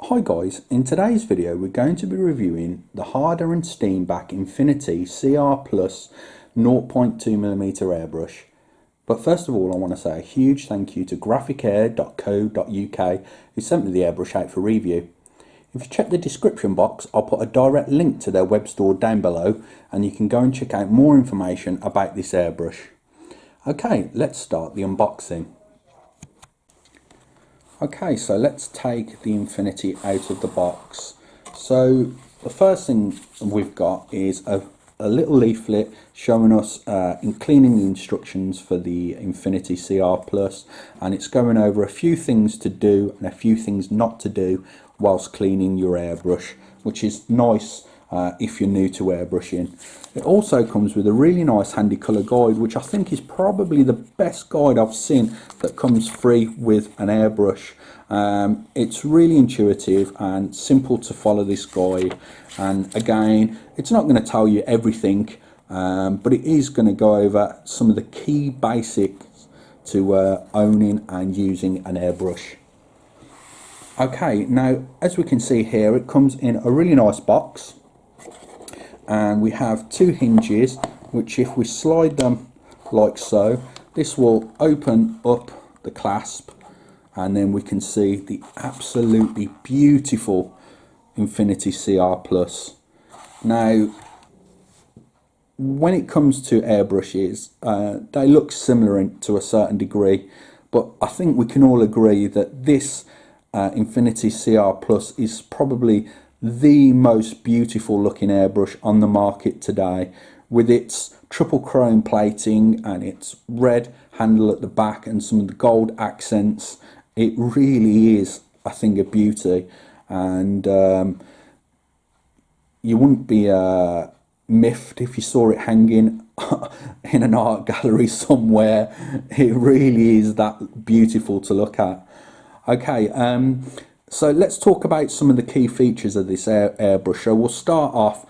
Hi guys, in today's video we're going to be reviewing the Harder and Steenback Infinity CR Plus 0.2mm airbrush. But first of all I want to say a huge thank you to graphicair.co.uk who sent me the airbrush out for review. If you check the description box I'll put a direct link to their web store down below and you can go and check out more information about this airbrush. Okay, let's start the unboxing. Okay, so let's take the Infinity out of the box. So the first thing we've got is a little leaflet showing us in cleaning instructions for the Infinity CR Plus, and it's going over a few things to do and a few things not to do whilst cleaning your airbrush, which is nice if you're new to airbrushing. It also comes with a really nice handy colour guide, which I think is probably the best guide I've seen that comes free with an airbrush. It's really intuitive and simple to follow this guide, and again it's not going to tell you everything, but it is going to go over some of the key basics to owning and using an airbrush. Okay, now as we can see here it comes in a really nice box. And we have two hinges, which if we slide them like so, this will open up the clasp, and then we can see the absolutely beautiful Infinity CR Plus. Now, when it comes to airbrushes, they look similar to a certain degree, but I think we can all agree that this Infinity CR Plus is probably the most beautiful looking airbrush on the market today, with its triple chrome plating and its red handle at the back and some of the gold accents. It really is, I think, a beauty, and you wouldn't be miffed if you saw it hanging in an art gallery somewhere. It really is that beautiful to look at. Okay, so let's talk about some of the key features of this airbrush. So we'll start off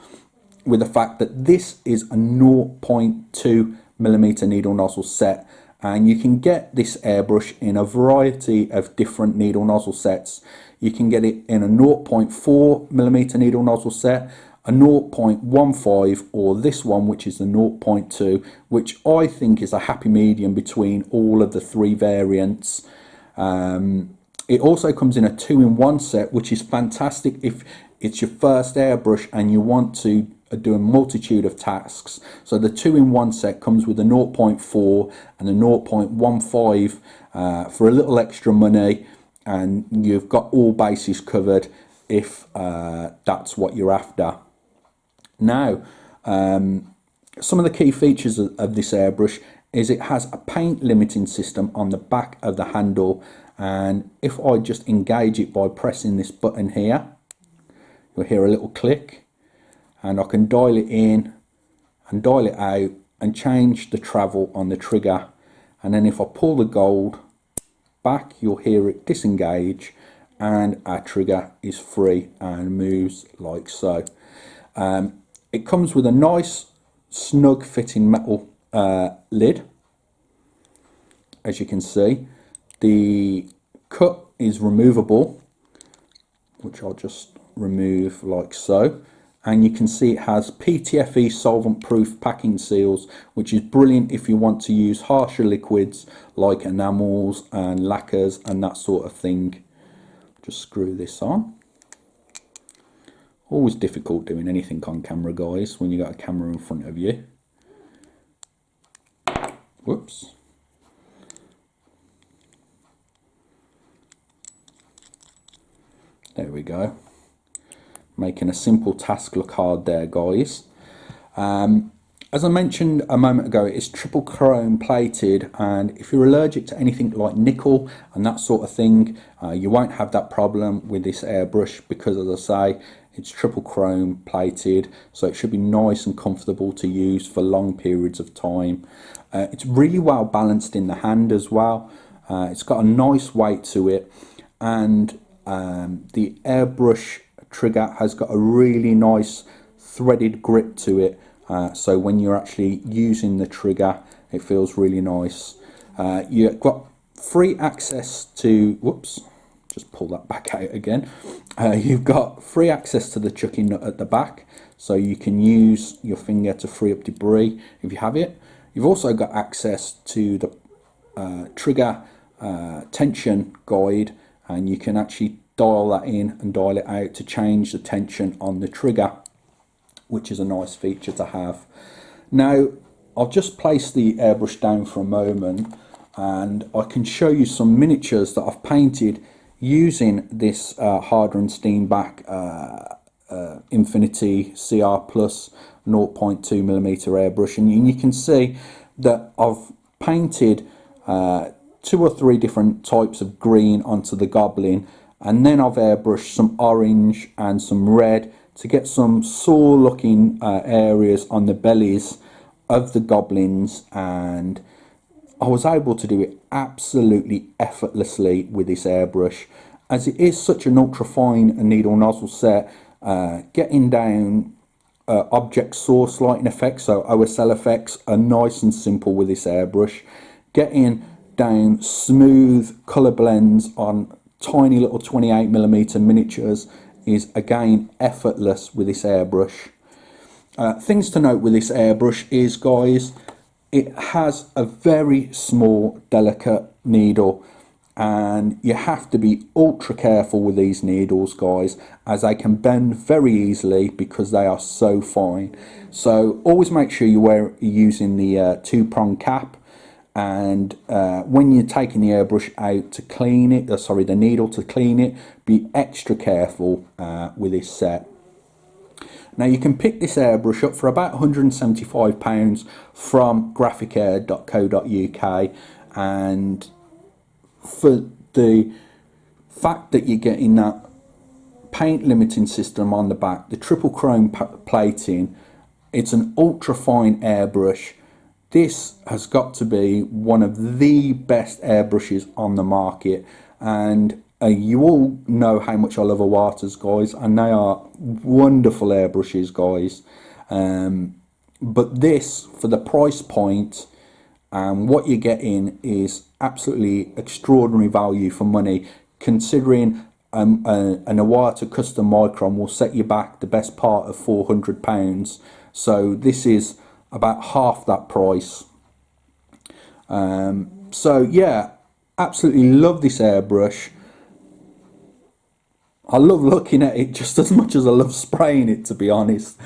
with the fact that this is a 0.2mm needle nozzle set, and you can get this airbrush in a variety of different needle nozzle sets. You can get it in a 0.4mm needle nozzle set, a 0.15, or this one, which is the 0.2, which I think is a happy medium between all of the three variants. It also comes in a 2-in-1 set, which is fantastic if it's your first airbrush and you want to do a multitude of tasks. So the 2-in-1 set comes with a 0.4 and a 0.15 for a little extra money, and you've got all bases covered if that's what you're after. Now, some of the key features of this airbrush is it has a paint limiting system on the back of the handle, and if I just engage it by pressing this button here, you'll hear a little click, and I can dial it in and dial it out and change the travel on the trigger. And then if I pull the gold back, you'll hear it disengage and our trigger is free and moves like so. It comes with a nice snug fitting metal lid, as you can see. The cut is removable, which I'll just remove like so, and you can see it has PTFE solvent proof packing seals, which is brilliant if you want to use harsher liquids like enamels and lacquers and that sort of thing. Just screw this on. Always difficult doing anything on camera, guys, when you got a camera in front of you. Whoops. There we go. Making a simple task look hard there, guys. As I mentioned a moment ago, it's triple chrome plated, and if you're allergic to anything like nickel and that sort of thing, you won't have that problem with this airbrush, because as I say, it's triple chrome plated, so it should be nice and comfortable to use for long periods of time. It's really well balanced in the hand as well. It's got a nice weight to it, and the airbrush trigger has got a really nice threaded grip to it, so when you're actually using the trigger it feels really nice. You've got free access to just pull that back out again. You've got free access to the chucking nut at the back, so you can use your finger to free up debris if you have it. You've also got access to the trigger tension guide, and you can actually dial that in and dial it out to change the tension on the trigger, which is a nice feature to have. Now, I'll just place the airbrush down for a moment and I can show you some miniatures that I've painted using this Harder and Steenbeck Infinity CR Plus 0.2mm airbrush, and you can see that I've painted 2 or 3 different types of green onto the goblin, and then I've airbrushed some orange and some red to get some sore looking areas on the bellies of the goblins, and I was able to do it absolutely effortlessly with this airbrush, as it is such an ultra fine needle nozzle set. Getting down object source lighting effects, so OSL effects, are nice and simple with this airbrush. Getting down smooth colour blends on tiny little 28mm miniatures is again effortless with this airbrush. Things to note with this airbrush is, guys, it has a very small delicate needle, and you have to be ultra careful with these needles, guys, as they can bend very easily because they are so fine. So always make sure you're using the 2-prong cap, and when you're taking the airbrush out to clean it, the needle to clean it, be extra careful with this set. Now, you can pick this airbrush up for about £175 from graphicair.co.uk, and for the fact that you're getting that paint limiting system on the back, the triple chrome plating, it's an ultra fine airbrush. This has got to be one of the best airbrushes on the market, and you all know how much I love Iwatas, guys, and they are wonderful airbrushes, guys. But this, for the price point and what you're getting, is absolutely extraordinary value for money, considering an Iwata custom micron will set you back the best part of £400. So this is about half that price. So yeah, absolutely love this airbrush. I love looking at it just as much as I love spraying it, to be honest.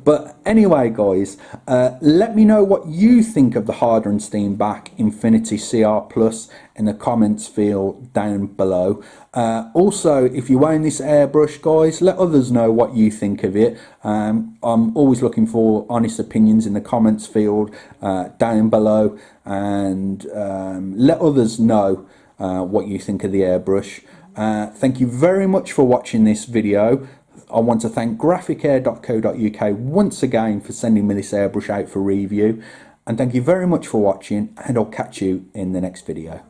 But anyway, guys, let me know what you think of the Harder and Steenbeck Infinity CR Plus in the comments field down below. Also, if you own this airbrush, guys, let others know what you think of it. I'm always looking for honest opinions in the comments field down below, and let others know what you think of the airbrush. Thank you very much for watching this video. I want to thank graphicair.co.uk once again for sending me this airbrush out for review, and thank you very much for watching, and I'll catch you in the next video.